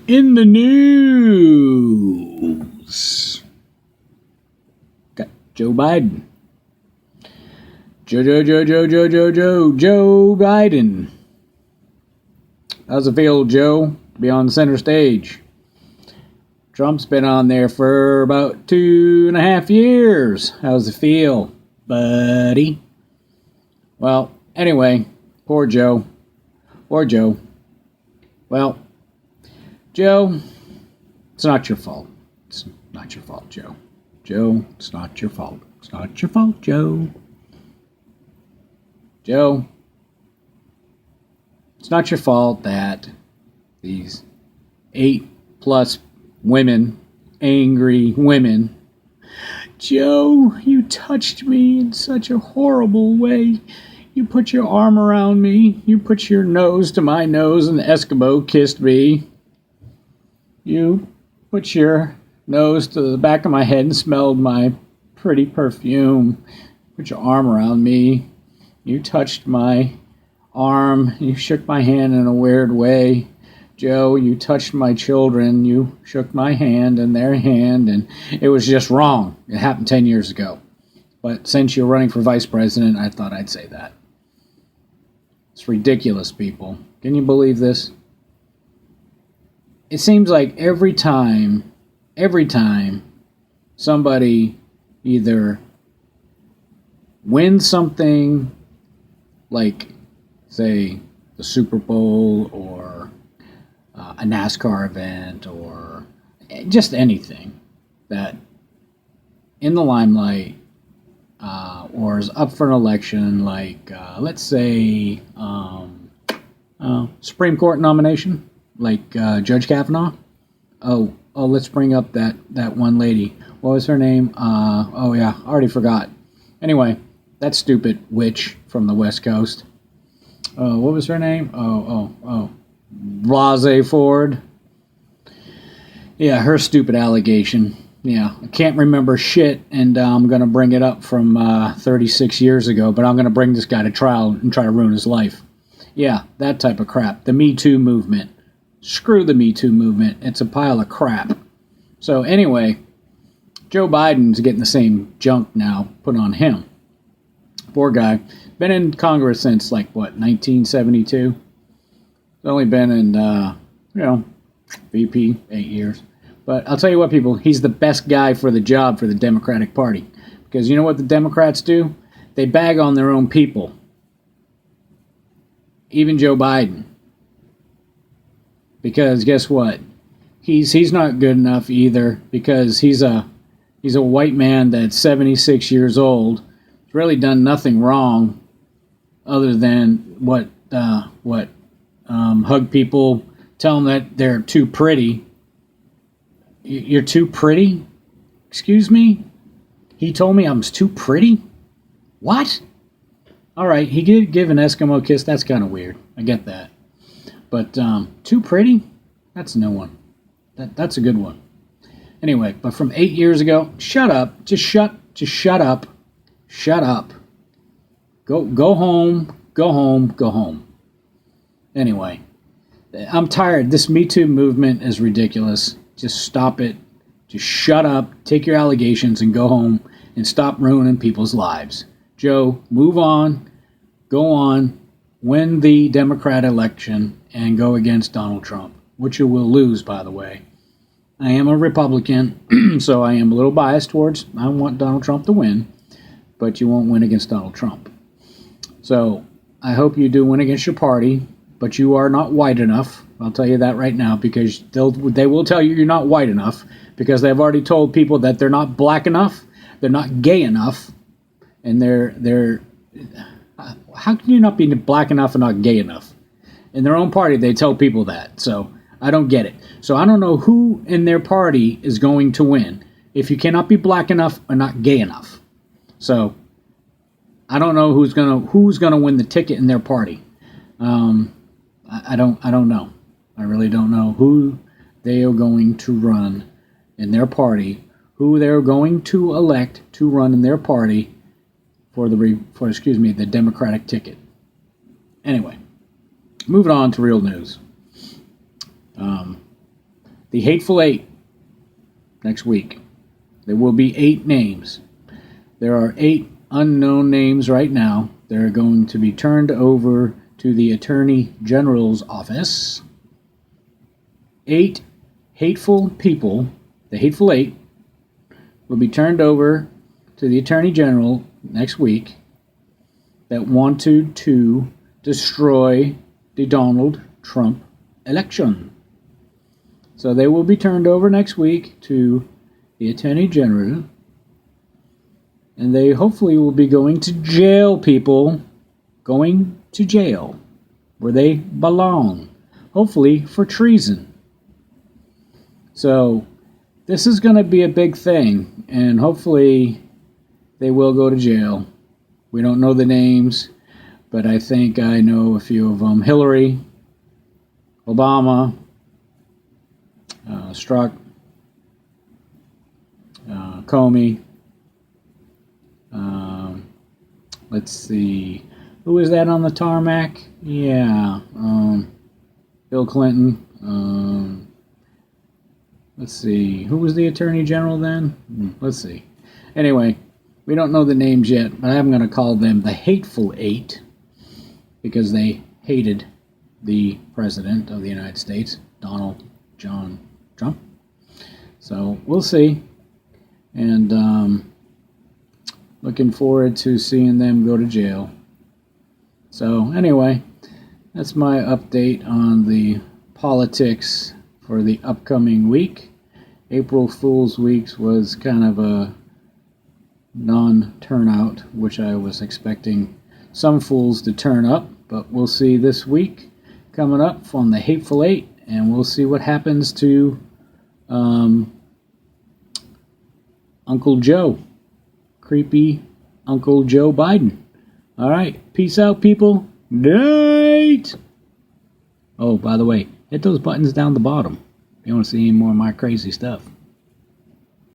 In the news, got Joe Biden. Joe Biden. How's it feel, Joe, to be on the center stage? Trump's been on there for about 2.5 years. How's it feel, buddy? Well, anyway, poor Joe. Poor Joe. Well, Joe, it's not your fault. It's not your fault, Joe. Joe, it's not your fault. It's not your fault, Joe. Joe, it's not your fault that these 8+ women, angry women, Joe, you touched me in such a horrible way. You put your arm around me. You put your nose to my nose and Eskimo kissed me. You put your nose to the back of my head and smelled my pretty perfume. Put your arm around me. You touched my arm. You shook my hand in a weird way. Joe, you touched my children. You shook my hand and their hand, and it was just wrong. It happened 10 years ago. But since you're running for vice president, I thought I'd say that. It's ridiculous, people. Can you believe this? It seems like every time somebody either wins something like, say, the Super Bowl or a NASCAR event or just anything that in the limelight or is up for an election, like let's say Supreme Court nomination, like Judge Kavanaugh. Oh, let's bring up that one lady. What was her name? Oh yeah, I already forgot. Anyway, that stupid witch from the West Coast. What was her name? Blasey Ford. Yeah, her stupid allegation. Yeah, I can't remember shit, and I'm going to bring it up from 36 years ago, but I'm going to bring this guy to trial and try to ruin his life. Yeah, that type of crap. The Me Too movement. Screw the Me Too movement. It's a pile of crap. So anyway, Joe Biden's getting the same junk now put on him. Poor guy. Been in Congress since, 1972? He's only been in, VP 8 years. But I'll tell you what, people, he's the best guy for the job for the Democratic Party. Because you know what the Democrats do? They bag on their own people. Even Joe Biden. Because guess what? He's not good enough either, because he's a white man that's 76 years old. He's really done nothing wrong other than hug people, tell them that they're too pretty. You're too pretty? Excuse me? He told me I'm too pretty? What? All right, he did give an Eskimo kiss. That's kind of weird. I get that. But too pretty? That's a new one. That's a good one. Anyway, but from 8 years ago, shut up. Just shut up. Shut up. Go home. Go home. Go home. Anyway, I'm tired. This Me Too movement is ridiculous. Just stop it. Just shut up. Take your allegations and go home and stop ruining people's lives. Joe, move on. Go on. Win the Democrat election and go against Donald Trump, which you will lose, by the way. I am a Republican, so I am a little biased towards, I want Donald Trump to win, but you won't win against Donald Trump. So I hope you do win against your party, but you are not white enough. I'll tell you that right now, because they will tell you you're not white enough, because they've already told people that they're not black enough, they're not gay enough, and they're how can you not be black enough and not gay enough? In their own party, they tell people that. So I don't get it. So I don't know who in their party is going to win if you cannot be black enough or not gay enough. So I don't know who's gonna win the ticket in their party. I don't know. I really don't know who they are going to run in their party, who they're going to elect to run in their party for the Democratic ticket. Anyway, moving on to real news. the Hateful Eight next week. There will be 8 names. There are 8 unknown names right now. They're going to be turned over to the Attorney General's office. 8 hateful people, the Hateful Eight, will be turned over to the Attorney General next week that wanted to destroy the Donald Trump election. So they will be turned over next week to the Attorney General, and they hopefully will be going to jail, people. Going to jail, where they belong. Hopefully for treason. So this is going to be a big thing, and hopefully they will go to jail. We don't know the names, but I think I know a few of them. Hillary, Obama, Strzok, Comey. Let's see. Who is that on the tarmac? Yeah. Bill Clinton. Let's see. Who was the Attorney General then? Let's see. Anyway, we don't know the names yet, but I'm going to call them the Hateful Eight because they hated the President of the United States, Donald John Trump. So we'll see. And looking forward to seeing them go to jail. So anyway, that's my update on the politics for the upcoming week. April Fool's Week was kind of a non-turnout, which I was expecting some fools to turn up, but we'll see this week coming up from the Hateful Eight, and we'll see what happens to Uncle Joe, creepy Uncle Joe Biden. All right, peace out, people. Night. Oh, by the way, hit those buttons down the bottom if you want to see any more of my crazy stuff.